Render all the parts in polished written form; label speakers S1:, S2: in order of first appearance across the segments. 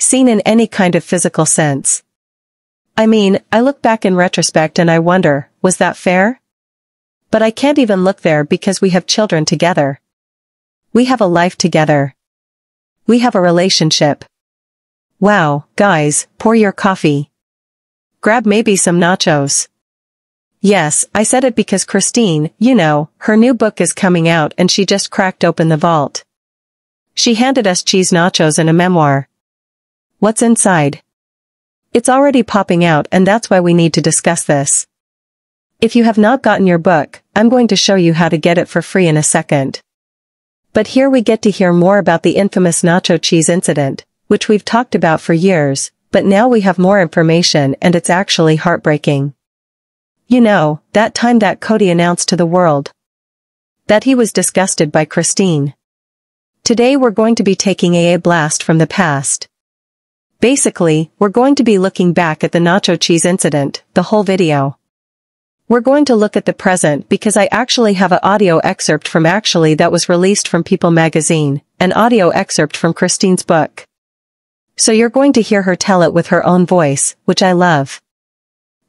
S1: seen in any kind of physical sense. I mean, I look back in retrospect and I wonder, was that fair? But I can't even look there because we have children together. We have a life together. We have a relationship. Wow, guys, pour your coffee. Grab maybe some nachos. Yes, I said it because Christine, you know, her new book is coming out and she just cracked open the vault. She handed us cheese nachos and a memoir. What's inside? It's already popping out and that's why we need to discuss this. If you have not gotten your book, I'm going to show you how to get it for free in a second. But here we get to hear more about the infamous nacho cheese incident, which we've talked about for years, but now we have more information and it's actually heartbreaking. You know, that time that Kody announced to the world that he was disgusted by Christine. Today we're going to be taking a blast from the past. Basically, we're going to be looking back at the nacho cheese incident, the whole video. We're going to look at the present because I actually have an audio excerpt from that was released from People magazine, an audio excerpt from Christine's book. So you're going to hear her tell it with her own voice, which I love.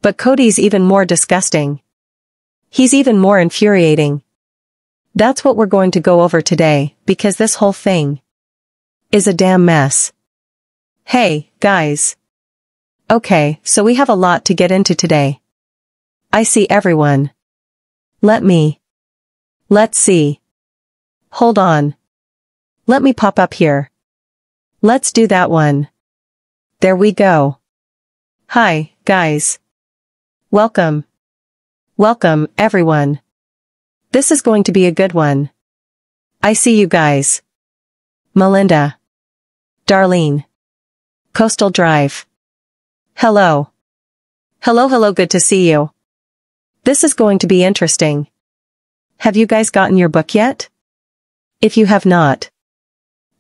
S1: But Kody's even more disgusting. He's even more infuriating. That's what we're going to go over today, because this whole thing is a damn mess. Hey, guys. Okay, so we have a lot to get into today. I see everyone. Let's see. Hold on. Let me pop up here. Let's do that one. There we go. Hi, guys. Welcome. Welcome, everyone. This is going to be a good one. I see you guys. Melinda. Darlene. Coastal Drive. Hello. Hello, good to see you. This is going to be interesting. Have you guys gotten your book yet? If you have not.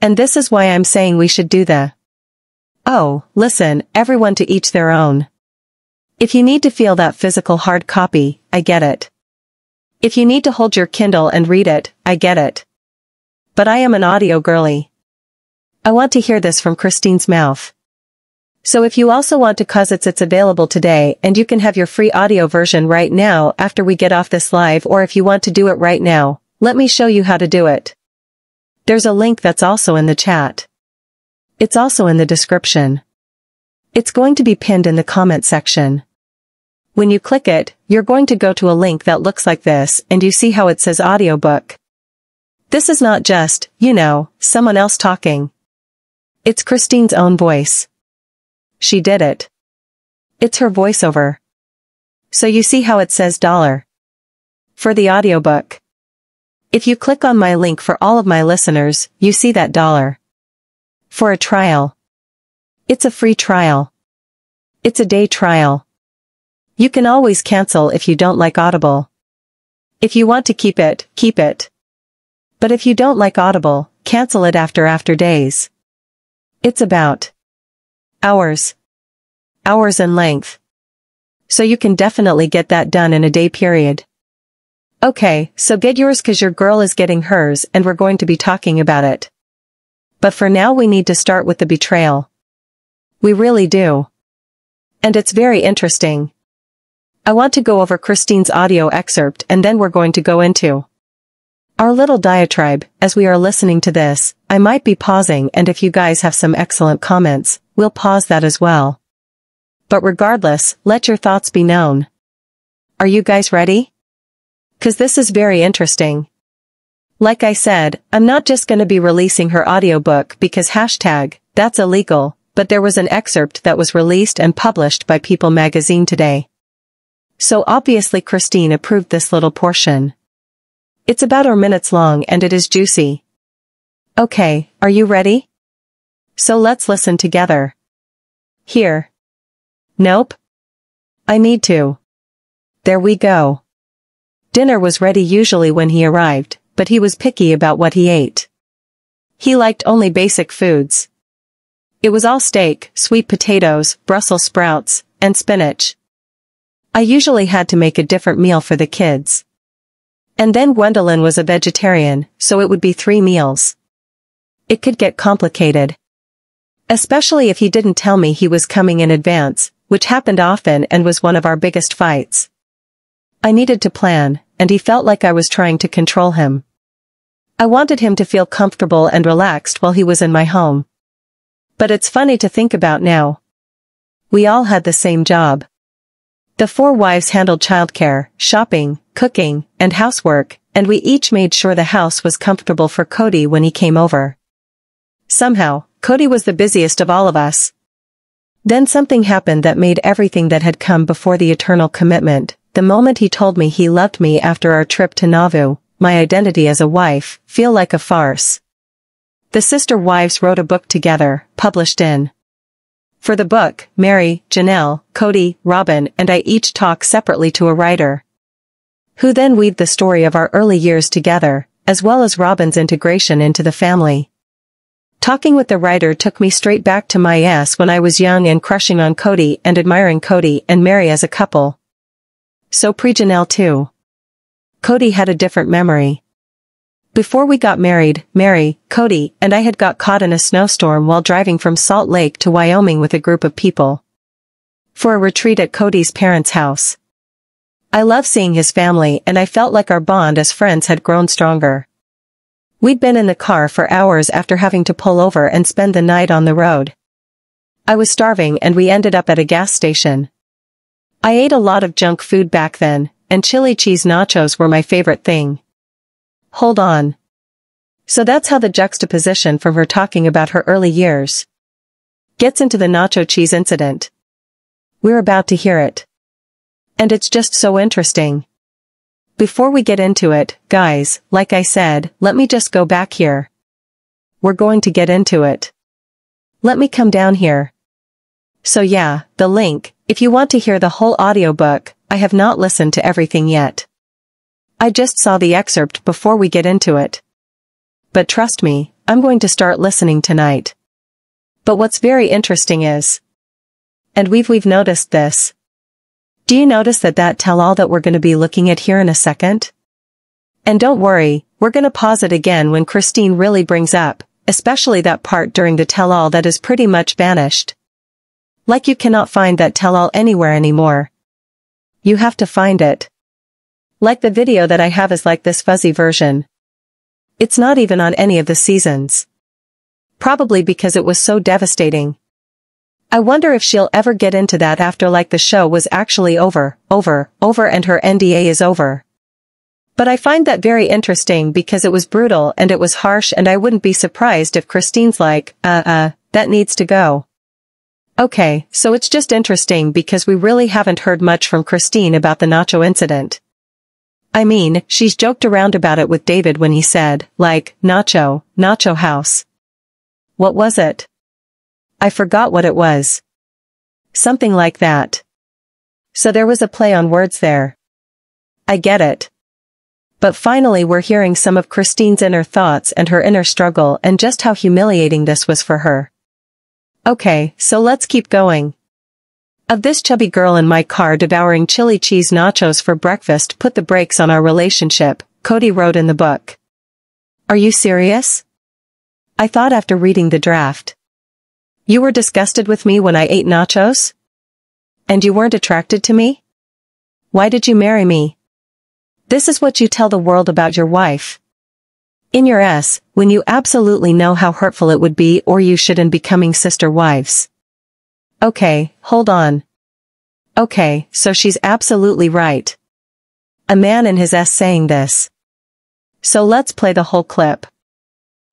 S1: And this is why I'm saying we should do Oh, listen, everyone to each their own. If you need to feel that physical hard copy, I get it. If you need to hold your Kindle and read it, I get it. But I am an audio girly. I want to hear this from Christine's mouth. So if you also want to, cause it's available today and you can have your free audio version right now after we get off this live, or if you want to do it right now, let me show you how to do it. There's a link that's also in the chat. It's also in the description. It's going to be pinned in the comment section. When you click it, you're going to go to a link that looks like this and you see how it says audiobook. This is not just, you know, someone else talking. It's Christine's own voice. She did it. It's her voiceover. So you see how it says $. For the audiobook. If you click on my link for all of my listeners, you see that $. For a trial. It's a free trial. It's a day trial. You can always cancel if you don't like Audible. If you want to keep it, keep it. But if you don't like Audible, cancel it after days. It's about hours in length. So you can definitely get that done in a day period. Okay, so get yours cause your girl is getting hers and we're going to be talking about it. But for now we need to start with the betrayal. We really do. And it's very interesting. I want to go over Christine's audio excerpt and then we're going to go into our little diatribe. As we are listening to this, I might be pausing, and if you guys have some excellent comments, we'll pause that as well. But regardless, let your thoughts be known. Are you guys ready? Cause this is very interesting. Like I said, I'm not just gonna be releasing her audiobook because that's illegal, but there was an excerpt that was released and published by People magazine today. So obviously Christine approved this little portion. It's about 4 minutes long and it is juicy. Okay, are you ready? So let's listen together. Here. Nope. I need to. There we go. Dinner was ready usually when he arrived, but he was picky about what he ate. He liked only basic foods. It was all steak, sweet potatoes, Brussels sprouts, and spinach. I usually had to make a different meal for the kids. And then Gwendolyn was a vegetarian, so it would be 3 meals. It could get complicated. Especially if he didn't tell me he was coming in advance, which happened often and was one of our biggest fights. I needed to plan, and he felt like I was trying to control him. I wanted him to feel comfortable and relaxed while he was in my home. But it's funny to think about now. We all had the same job. The four wives handled childcare, shopping, cooking, and housework, and we each made sure the house was comfortable for Kody when he came over. Somehow, Kody was the busiest of all of us. Then something happened that made everything that had come before the eternal commitment. The moment he told me he loved me after our trip to Nauvoo, my identity as a wife, feel like a farce. The sister wives wrote a book together, published in. For the book, Mary, Janelle, Kody, Robin, and I each talk separately to a writer, who then weaved the story of our early years together, as well as Robin's integration into the family. Talking with the writer took me straight back to my ass when I was young and crushing on Kody and admiring Kody and Mary as a couple. So pre-Janelle too. Kody had a different memory. Before we got married, Mary, Kody, and I had got caught in a snowstorm while driving from Salt Lake to Wyoming with a group of people for a retreat at Kody's parents' house. I love seeing his family and I felt like our bond as friends had grown stronger. We'd been in the car for hours after having to pull over and spend the night on the road. I was starving and we ended up at a gas station. I ate a lot of junk food back then, and chili cheese nachos were my favorite thing. Hold on. So that's how the juxtaposition from her talking about her early years gets into the nacho cheese incident. We're about to hear it. And it's just so interesting. Before we get into it, guys, like I said, let me just go back here. We're going to get into it. Let me come down here. So yeah, the link, if you want to hear the whole audiobook, I have not listened to everything yet. I just saw the excerpt before we get into it. But trust me, I'm going to start listening tonight. But what's very interesting is, and we've noticed this. Do you notice that tell-all that we're going to be looking at here in a second? And don't worry, we're going to pause it again when Christine really brings up, especially that part during the tell-all that is pretty much vanished. Like you cannot find that tell-all anywhere anymore. You have to find it. Like the video that I have is like this fuzzy version. It's not even on any of the seasons. Probably because it was so devastating. I wonder if she'll ever get into that after like the show was actually over and her NDA is over. But I find that very interesting because it was brutal and it was harsh and I wouldn't be surprised if Christine's like, that needs to go. Okay, so it's just interesting because we really haven't heard much from Christine about the Nacho incident. I mean, she's joked around about it with David when he said, like, Nacho house. What was it? I forgot what it was. Something like that. So there was a play on words there. I get it. But finally we're hearing some of Christine's inner thoughts and her inner struggle and just how humiliating this was for her. Okay, so let's keep going. Of this chubby girl in my car devouring chili cheese nachos for breakfast put the brakes on our relationship, Kody wrote in the book. Are you serious? I thought after reading the draft. You were disgusted with me when I ate nachos? And you weren't attracted to me? Why did you marry me? This is what you tell the world about your wife. In your S, when you absolutely know how hurtful it would be or you should in becoming sister wives. Okay, hold on. Okay, so she's absolutely right. A man in his S saying this. So let's play the whole clip.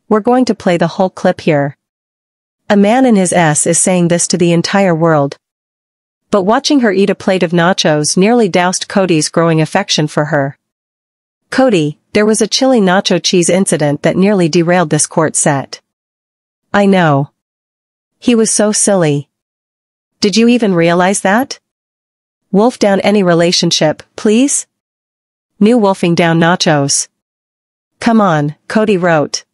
S1: We're going to play the whole clip here. A man in his S is saying this to the entire world. But watching her eat a plate of nachos nearly doused Kody's growing affection for her. Kody, there was a chili nacho cheese incident that nearly derailed this court set. I know. He was so silly. Did you even realize that? Wolf down any relationship, please? New wolfing down nachos. Come on, Kody wrote.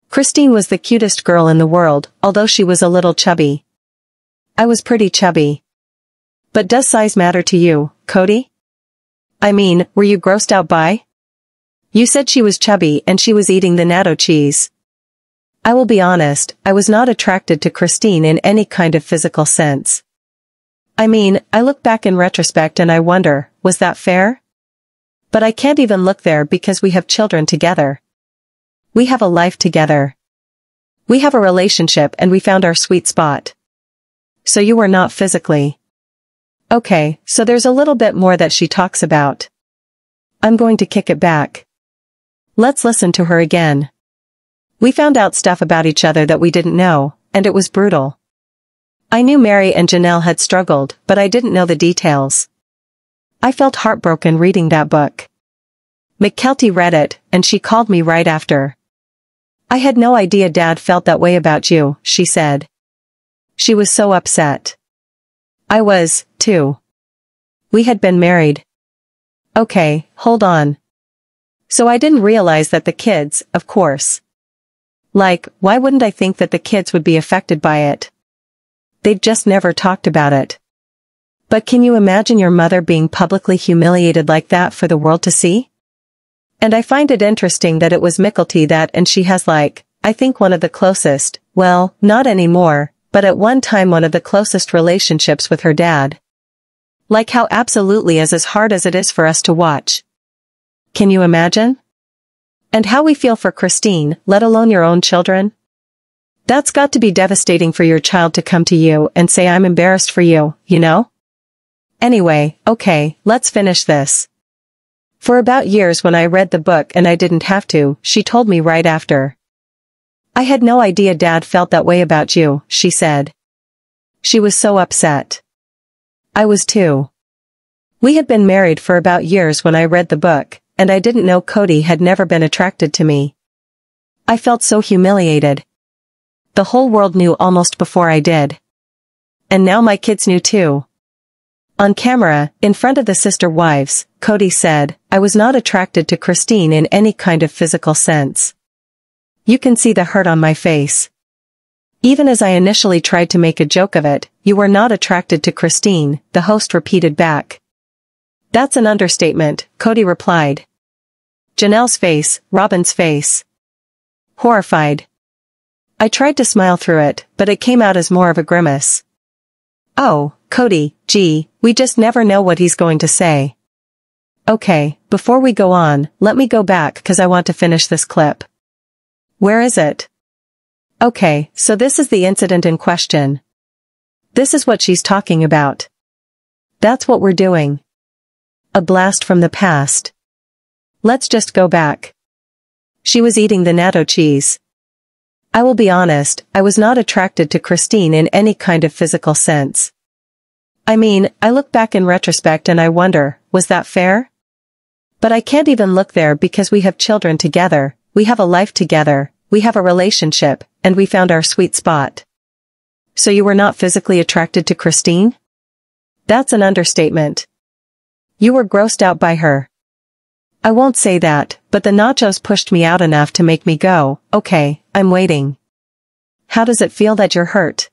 S1: Christine was the cutest girl in the world, although she was a little chubby. I was pretty chubby. But does size matter to you, Kody? I mean, were you grossed out by? You said she was chubby and she was eating the natto cheese. I will be honest, I was not attracted to Christine in any kind of physical sense. I mean, I look back in retrospect and I wonder, was that fair? But I can't even look there because we have children together. We have a life together. We have a relationship and we found our sweet spot. So you were not physically. Okay, so there's a little bit more that she talks about. I'm going to kick it back. Let's listen to her again. We found out stuff about each other that we didn't know, and it was brutal. I knew Mary and Janelle had struggled, but I didn't know the details. I felt heartbroken reading that book. McKelty read it, and she called me right after. I had no idea Dad felt that way about you, she said. She was so upset. I was, too. We had been married. Okay, hold on. So I didn't realize that the kids, of course. Like, why wouldn't I think that the kids would be affected by it? They'd just never talked about it. But can you imagine your mother being publicly humiliated like that for the world to see? And I find it interesting that it was Mickelty that, and she has like, I think one of the closest, well, not anymore, but at one time one of the closest relationships with her dad. Like how absolutely is as hard as it is for us to watch. Can you imagine? And how we feel for Christine, let alone your own children? That's got to be devastating for your child to come to you and say I'm embarrassed for you, you know? Anyway, okay, let's finish this. For about years when I read the book and I didn't have to, she told me right after. I had no idea Dad felt that way about you, she said. She was so upset. I was too. We had been married for about years when I read the book, and I didn't know Kody had never been attracted to me. I felt so humiliated. The whole world knew almost before I did. And now my kids knew too. On camera, in front of the sister wives, Kody said, I was not attracted to Christine in any kind of physical sense. You can see the hurt on my face. Even as I initially tried to make a joke of it, you were not attracted to Christine, the host repeated back. That's an understatement, Kody replied. Janelle's face, Robin's face. Horrified. I tried to smile through it, but it came out as more of a grimace. Oh, Kody, gee, we just never know what he's going to say. Okay, before we go on, let me go back 'cause I want to finish this clip. Where is it? Okay, so this is the incident in question. This is what she's talking about. That's what we're doing. A blast from the past. Let's just go back. She was eating the natto cheese. I will be honest, I was not attracted to Christine in any kind of physical sense. I mean, I look back in retrospect and I wonder, was that fair? But I can't even look there because we have children together, we have a life together, we have a relationship, and we found our sweet spot. So you were not physically attracted to Christine? That's an understatement. You were grossed out by her. I won't say that, but the nachos pushed me out enough to make me go, okay, I'm waiting. How does it feel that you're hurt?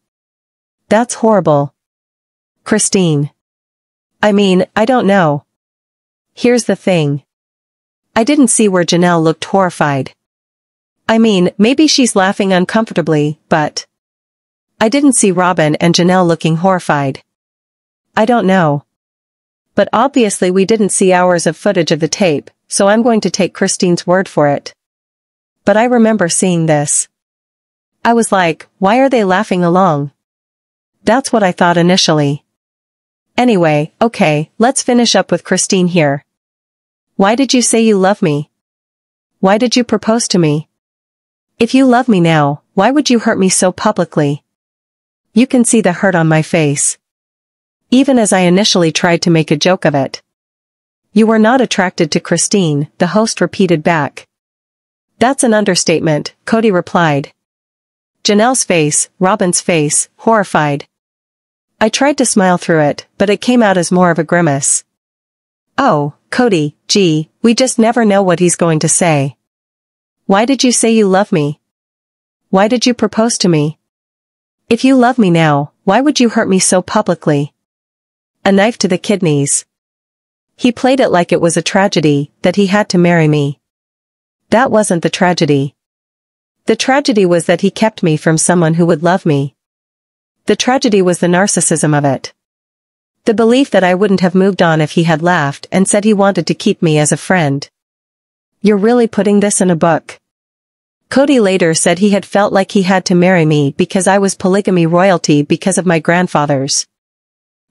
S1: That's horrible. Christine. I mean, I don't know. Here's the thing. I didn't see where Janelle looked horrified. I mean, maybe she's laughing uncomfortably, but I didn't see Robin and Janelle looking horrified. I don't know. But obviously we didn't see hours of footage of the tape, so I'm going to take Christine's word for it. But I remember seeing this. I was like, why are they laughing along? That's what I thought initially. Anyway, okay, let's finish up with Christine here. Why did you say you love me? Why did you propose to me? If you love me now, why would you hurt me so publicly? You can see the hurt on my face. Even as I initially tried to make a joke of it. You were not attracted to Christine, the host repeated back. That's an understatement, Kody replied. Janelle's face, Robin's face, horrified. I tried to smile through it, but it came out as more of a grimace. Oh, Kody, gee, we just never know what he's going to say. Why did you say you love me? Why did you propose to me? If you love me now, why would you hurt me so publicly? A knife to the kidneys. He played it like it was a tragedy, that he had to marry me. That wasn't the tragedy. The tragedy was that he kept me from someone who would love me. The tragedy was the narcissism of it. The belief that I wouldn't have moved on if he had laughed and said he wanted to keep me as a friend. You're really putting this in a book? Kody later said he had felt like he had to marry me because I was polygamy royalty because of my grandfathers.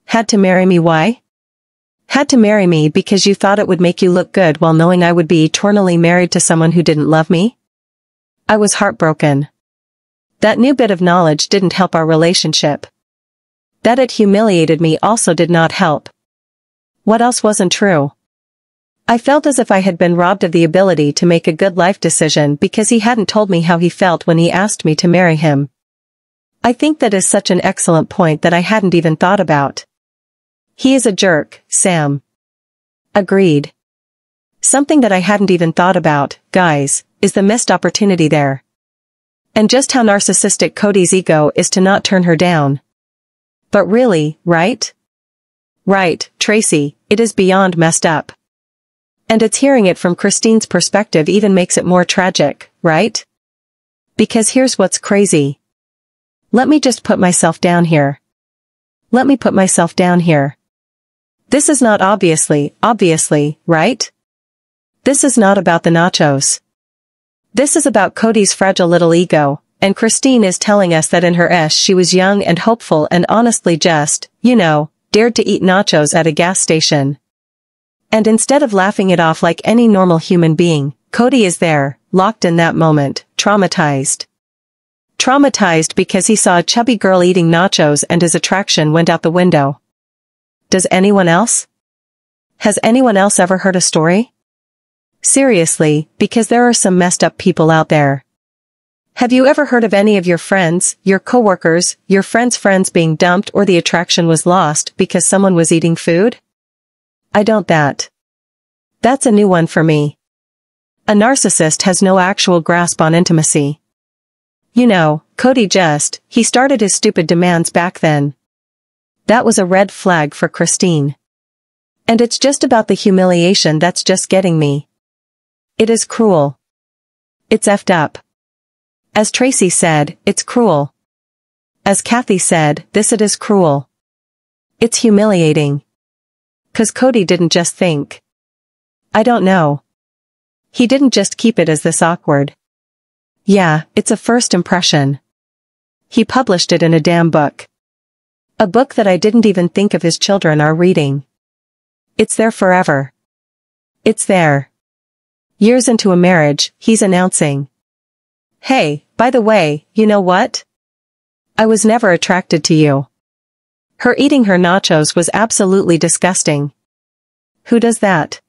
S1: Had to marry me why? Had to marry me because you thought it would make you look good while knowing I would be eternally married to someone who didn't love me? I was heartbroken. That new bit of knowledge didn't help our relationship. That it humiliated me also did not help. What else wasn't true? I felt as if I had been robbed of the ability to make a good life decision because he hadn't told me how he felt when he asked me to marry him. I think that is such an excellent point that I hadn't even thought about. He is a jerk, Sam. Agreed. Something that I hadn't even thought about, guys, is the missed opportunity there. And just how narcissistic Kody's ego is to not turn her down. But really, right? Right, Tracy, it is beyond messed up. And it's hearing it from Christine's perspective even makes it more tragic, right? Because here's what's crazy. Let me just put myself down here. Let me put myself down here. This is not obviously, right? This is not about the nachos. This is about Kody's fragile little ego, and Christine is telling us that in her she was young and hopeful and honestly just, dared to eat nachos at a gas station. And instead of laughing it off like any normal human being, Kody is there, locked in that moment, traumatized. Traumatized because he saw a chubby girl eating nachos and his attraction went out the window. Does anyone else? Has anyone else ever heard a story? Seriously, because there are some messed up people out there. Have you ever heard of any of your friends, your coworkers, your friends' friends being dumped or the attraction was lost because someone was eating food? I don't that. That's a new one for me. A narcissist has no actual grasp on intimacy. Kody he started his stupid demands back then. That was a red flag for Christine. And it's just about the humiliation that's just getting me. It is cruel. It's effed up. As Tracy said, it's cruel. As Kathy said, it is cruel. It's humiliating. 'Cause Kody didn't just think. I don't know. He didn't just keep it as this awkward. Yeah, it's a first impression. He published it in a damn book. A book that I didn't even think of his children are reading. It's there forever. It's there. Years into a marriage, he's announcing. Hey, by the way, you know what? I was never attracted to you. Her eating her nachos was absolutely disgusting. Who does that?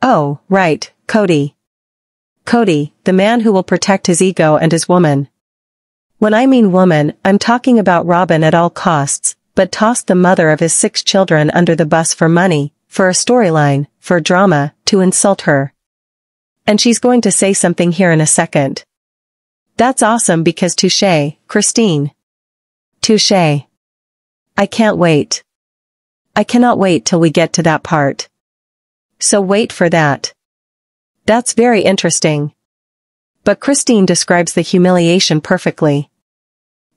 S1: Oh, right, Kody. Kody, the man who will protect his ego and his woman. When I mean woman, I'm talking about Robin at all costs, but tossed the mother of his 6 children under the bus for money, for a storyline, for drama, to insult her. And she's going to say something here in a second. That's awesome because touché, Christine. Touché. I can't wait. I cannot wait till we get to that part. So wait for that. That's very interesting. But Christine describes the humiliation perfectly.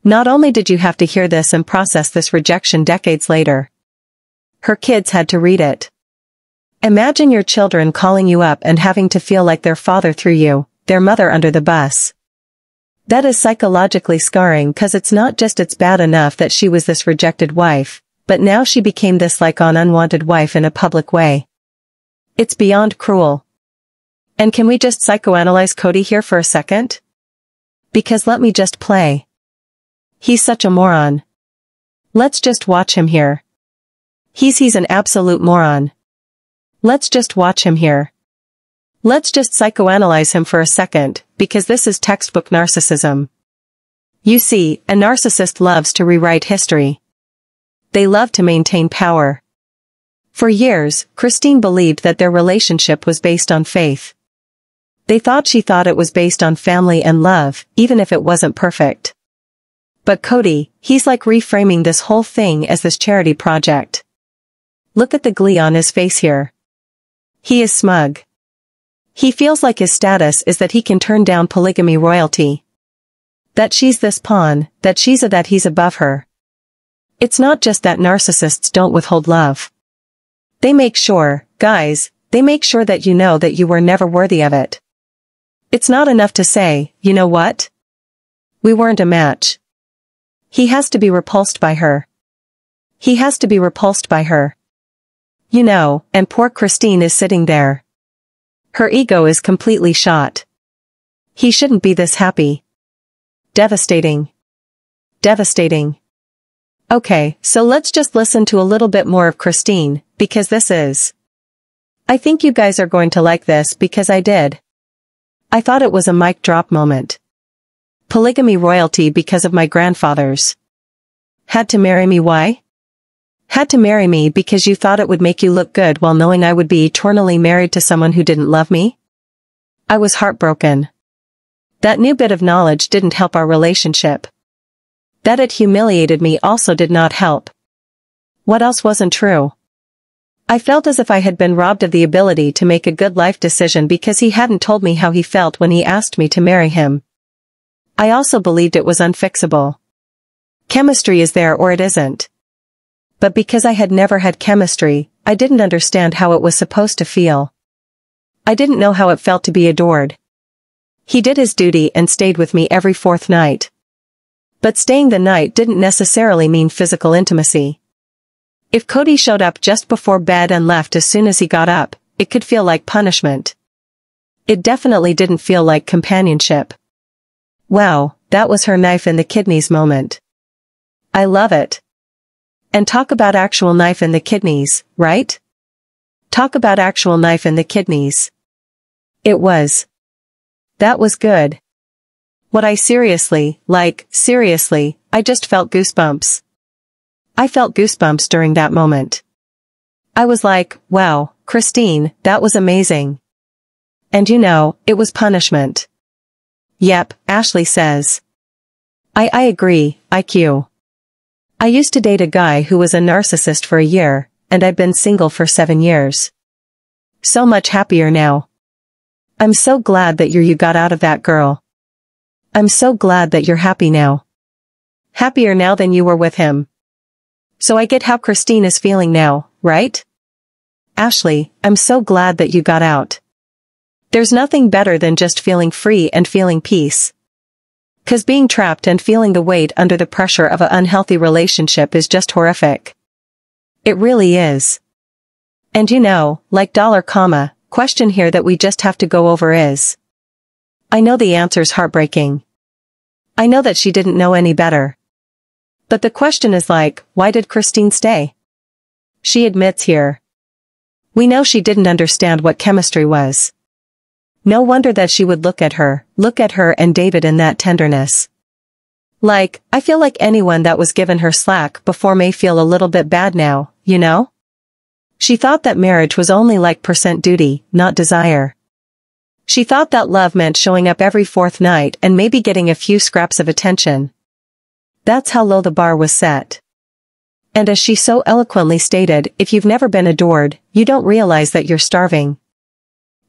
S1: Not only did you have to hear this and process this rejection decades later. Her kids had to read it. Imagine your children calling you up and having to feel like their father threw you, their mother under the bus. That is psychologically scarring because it's not just it's bad enough that she was this rejected wife, but now she became this unwanted wife in a public way. It's beyond cruel. And can we just psychoanalyze Kody here for a second? Because let me just play. He's such a moron. Let's just watch him here. He's an absolute moron. Let's just watch him here. Let's just psychoanalyze him for a second, because this is textbook narcissism. You see, a narcissist loves to rewrite history. They love to maintain power. For years, Christine believed that their relationship was based on faith. She thought it was based on family and love, even if it wasn't perfect. But Kody, he's reframing this whole thing as this charity project. Look at the glee on his face here. He is smug. He feels like his status is that he can turn down polygamy royalty. That she's this pawn, that he's above her. It's not just that narcissists don't withhold love. They make sure, guys, they make sure that you know that you were never worthy of it. It's not enough to say, you know what? We weren't a match. He has to be repulsed by her. He has to be repulsed by her. You know, and poor Christine is sitting there. Her ego is completely shot. He shouldn't be this happy. Devastating. Devastating. Okay, so let's just listen to a little bit more of Christine, because I think you guys are going to like this because I did. I thought it was a mic drop moment. Polygamy royalty because of my grandfathers. Had to marry me why? Had to marry me because you thought it would make you look good while knowing I would be eternally married to someone who didn't love me? I was heartbroken. That new bit of knowledge didn't help our relationship. That it humiliated me also did not help. What else wasn't true? I felt as if I had been robbed of the ability to make a good life decision because he hadn't told me how he felt when he asked me to marry him. I also believed it was unfixable. Chemistry is there or it isn't. But because I had never had chemistry, I didn't understand how it was supposed to feel. I didn't know how it felt to be adored. He did his duty and stayed with me every fourth night. But staying the night didn't necessarily mean physical intimacy. If Kody showed up just before bed and left as soon as he got up, it could feel like punishment. It definitely didn't feel like companionship. Wow, that was her knife in the kidneys moment. I love it. And talk about actual knife in the kidneys, right? Talk about actual knife in the kidneys. It was. That was good. What I seriously, I just felt goosebumps. I felt goosebumps during that moment. I was like, wow, Christine, that was amazing. And you know, it was punishment. Yep, Ashley says. I agree, IQ. I used to date a guy who was a narcissist for a year, and I've been single for 7 years. So much happier now. I'm so glad that you got out of that girl. I'm so glad that you're happy now. Happier now than you were with him. So I get how Christine is feeling now, right? Ashley, I'm so glad that you got out. There's nothing better than just feeling free and feeling peace. 'Cause being trapped and feeling the weight under the pressure of an unhealthy relationship is just horrific. It really is. And you know, like question here that we just have to go over is. I know the answer's heartbreaking. I know that she didn't know any better. But the question is like, why did Christine stay? She admits here. We know she didn't understand what chemistry was. No wonder that she would look at her and David in that tenderness. Like, I feel like anyone that was given her slack before may feel a little bit bad now, you know? She thought that marriage was only like percent duty, not desire. She thought that love meant showing up every fourth night and maybe getting a few scraps of attention. That's how low the bar was set. And as she so eloquently stated, if you've never been adored, you don't realize that you're starving.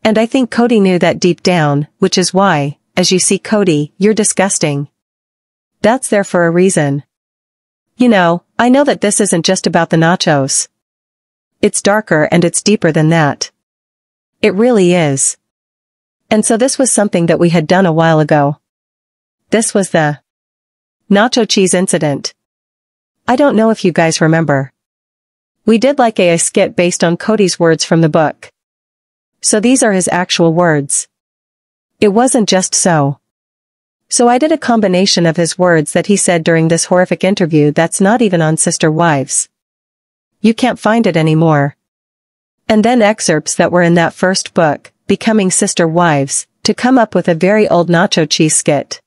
S1: And I think Kody knew that deep down, which is why, as you see Kody, you're disgusting. That's there for a reason. You know, I know that this isn't just about the nachos. It's darker and it's deeper than that. It really is. And so this was something that we had done a while ago. This was the nacho cheese incident. I don't know if you guys remember. We did like a skit based on Kody's words from the book. So these are his actual words. It wasn't just so. So I did a combination of his words that he said during this horrific interview that's not even on Sister Wives. You can't find it anymore. And then excerpts that were in that first book, Becoming Sister Wives, to come up with a very old nacho cheese skit.